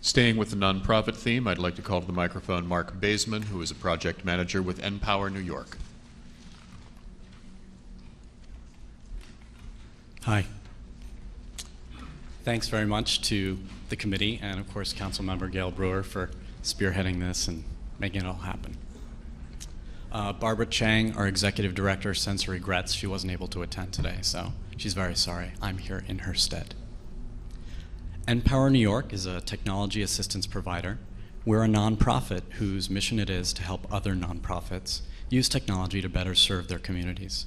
Staying with the nonprofit theme, I'd like to call to the microphone Marc Baizman, who is a project manager with NPower New York. Hi. Thanks very much to the committee and, of course, Councilmember Gail Brewer for spearheading this and making it all happen. Barbara Chang, our executive director, sends her regrets. She wasn't able to attend today, so she's very sorry. I'm here in her stead. NPower New York is a technology assistance provider. We're a nonprofit whose mission it is to help other nonprofits use technology to better serve their communities.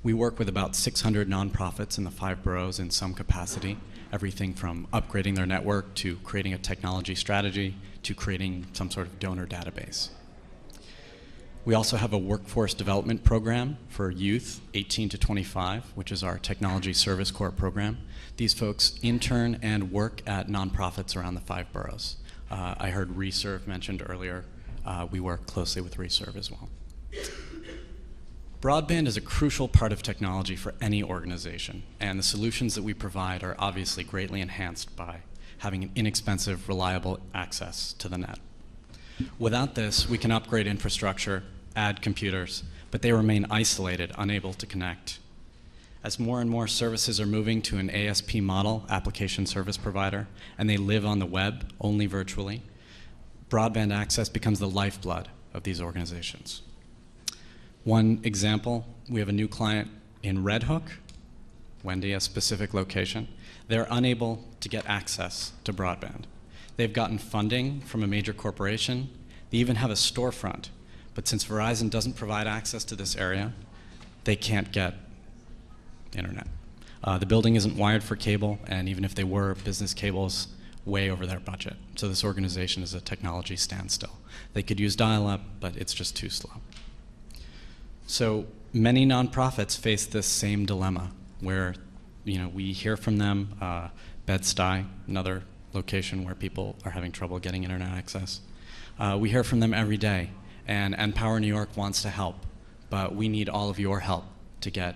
We work with about 600 nonprofits in the 5 boroughs in some capacity, everything from upgrading their network to creating a technology strategy to creating some sort of donor database. We also have a workforce development program for youth 18 to 25, which is our Technology Service Corps program. These folks intern and work at nonprofits around the 5 boroughs. I heard Reserve mentioned earlier. We work closely with Reserve as well. Broadband is a crucial part of technology for any organization, and the solutions that we provide are obviously greatly enhanced by having an inexpensive, reliable access to the net. Without this, we can upgrade infrastructure, add computers, but they remain isolated, unable to connect. As more and more services are moving to an ASP model, application service provider, and they live on the web, only virtually, broadband access becomes the lifeblood of these organizations. One example, we have a new client in Red Hook, Wendy, a specific location. They're unable to get access to broadband. They've gotten funding from a major corporation. They even have a storefront. But since Verizon doesn't provide access to this area, they can't get internet. The building isn't wired for cable, and even if they were, business cable's way over their budget. So this organization is a technology standstill. They could use dial-up, but it's just too slow. So many nonprofits face this same dilemma where we hear from them, Bed-Stuy, another location where people are having trouble getting internet access. We hear from them every day, and NPower New York wants to help, but we need all of your help to get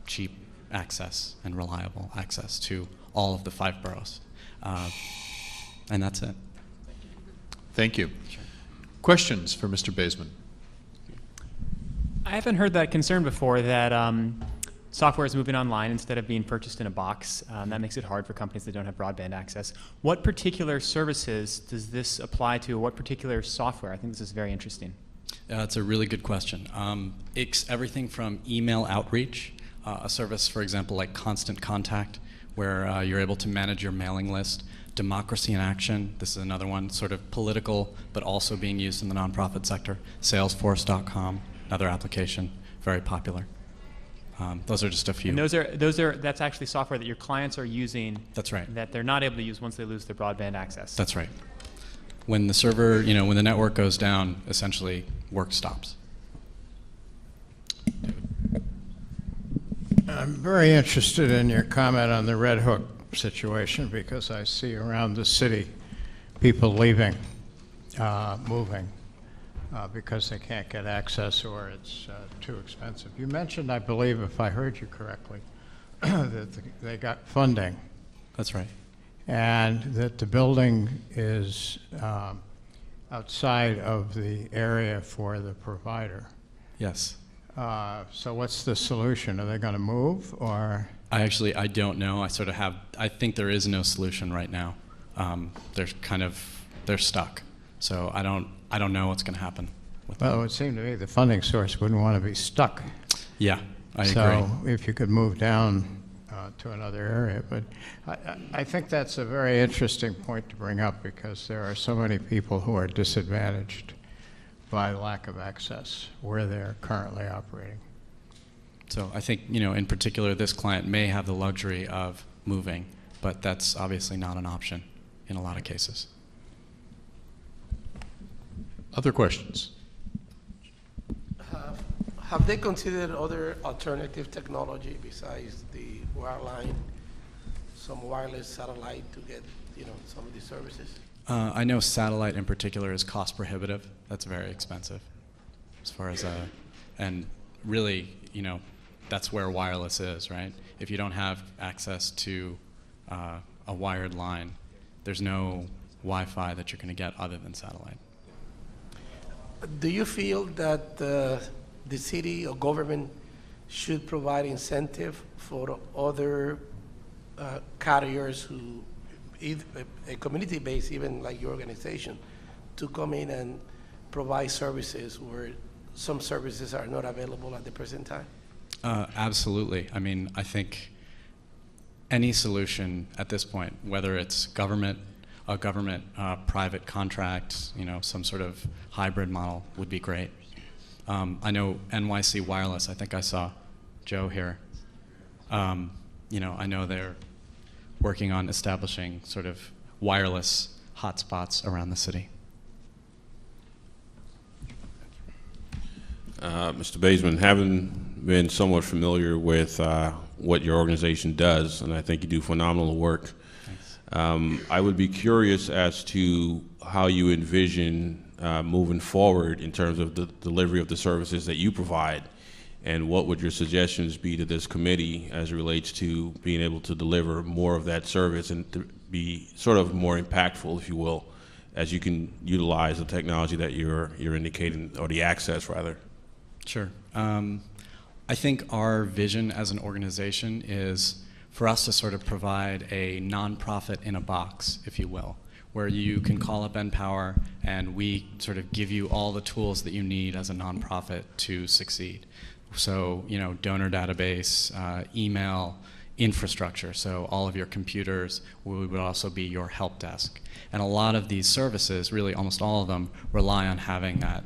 cheap access and reliable access to all of the 5 boroughs. And that's it. Thank you. Sure. Questions for Mr. Baizman? I haven't heard that concern before, that software is moving online instead of being purchased in a box. That makes it hard for companies that don't have broadband access. What particular services does this apply to? What particular software? I think this is very interesting. It's a really good question. It's everything from email outreach, a service, for example, like Constant Contact, where you're able to manage your mailing list. Democracy in Action, this is another one, sort of political, but also being used in the nonprofit sector. Salesforce.com. Another application, very popular. Those are just a few. And that's actually software that your clients are using. That's right. That they're not able to use once they lose their broadband access. That's right. When the server, when the network goes down, essentially work stops. I'm very interested in your comment on the Red Hook situation, because I see around the city people leaving, moving. Because they can't get access or it's too expensive. You mentioned, I believe, if I heard you correctly, that they got funding. That's right. And that the building is outside of the area for the provider. Yes. So what's the solution? Are they going to move, or? I don't know. I think there is no solution right now. They're stuck. So I don't know what's going to happen with them. Well, it would seem to me the funding source wouldn't want to be stuck. Yeah, I agree. So if you could move down to another area. But I think that's a very interesting point to bring up, because there are so many people who are disadvantaged by lack of access where they're currently operating. So I think, in particular, this client may have the luxury of moving, but that's obviously not an option in a lot of cases. Other questions? Have they considered other alternative technology besides the wireline, some wireless satellite to get, some of these services? I know satellite in particular is cost prohibitive. That's very expensive, as far as and really, that's where wireless is, right? If you don't have access to a wired line, there's no Wi-Fi that you're going to get other than satellite. Do you feel that the city or government should provide incentive for other carriers who, a community base, even like your organization, to come in and provide services where some services are not available at the present time? Absolutely. I mean, I think any solution at this point, whether it's a government private contract, some sort of hybrid model, would be great. I know NYC Wireless, I think I saw Joe here. I know they're working on establishing sort of wireless hotspots around the city. Mr. Baizman, having been somewhat familiar with what your organization does, and I think you do phenomenal work, I would be curious as to how you envision moving forward in terms of the delivery of the services that you provide, and what would your suggestions be to this committee as it relates to being able to deliver more of that service and to be sort of more impactful, if you will, as you can utilize the technology that you're indicating, or the access rather? Sure. I think our vision as an organization is for us to sort of provide a nonprofit in a box, if you will, where you can call up NPower and we sort of give you all the tools that you need as a nonprofit to succeed. So, donor database, email, infrastructure, so all of your computers, we would also be your help desk. And a lot of these services, really almost all of them, rely on having that,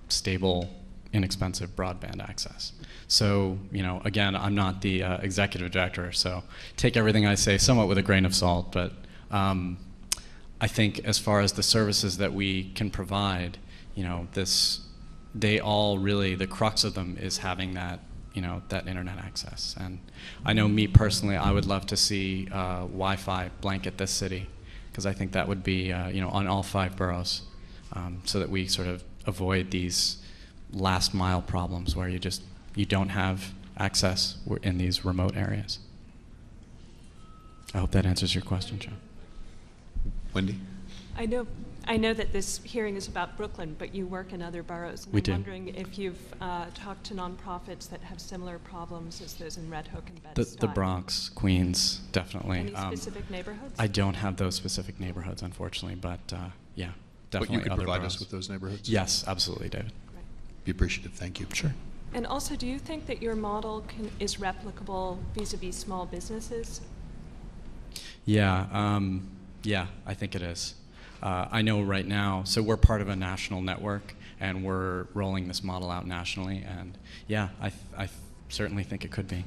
stable, inexpensive broadband access. So, again, I'm not the executive director, so take everything I say somewhat with a grain of salt, but I think as far as the services that we can provide, they all really, the crux of them is having that, that internet access. And I know me personally, I would love to see Wi-Fi blanket this city, because I think that would be, on all 5 boroughs, so that we sort of avoid these last mile problems where you don't have access in these remote areas. I hope that answers your question, John. Wendy? I know that this hearing is about Brooklyn, but you work in other boroughs. And We I'm do. wondering if you've talked to nonprofits that have similar problems as those in Red Hook and Bed-Stuy. The Bronx, Queens, definitely. Any specific neighborhoods? I don't have those specific neighborhoods, unfortunately, but yeah, But definitely you could other provide boroughs. us with those neighborhoods? Yes, absolutely, David. Right. Be appreciative. Thank you. Sure. And also, do you think that your model is replicable vis-a-vis small businesses? Yeah, yeah, I think it is. I know right now, so we're part of a national network, and we're rolling this model out nationally, and yeah, I certainly think it could be.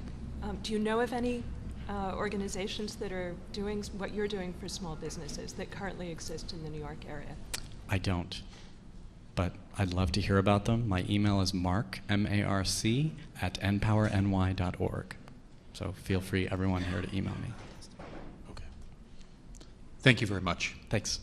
Do you know of any organizations that are doing what you're doing for small businesses that currently exist in the New York area? I don't, but I'd love to hear about them. My email is Marc, M-A-R-C, @npowerny.org. So feel free, everyone here, to email me. Okay. Thank you very much. Thanks.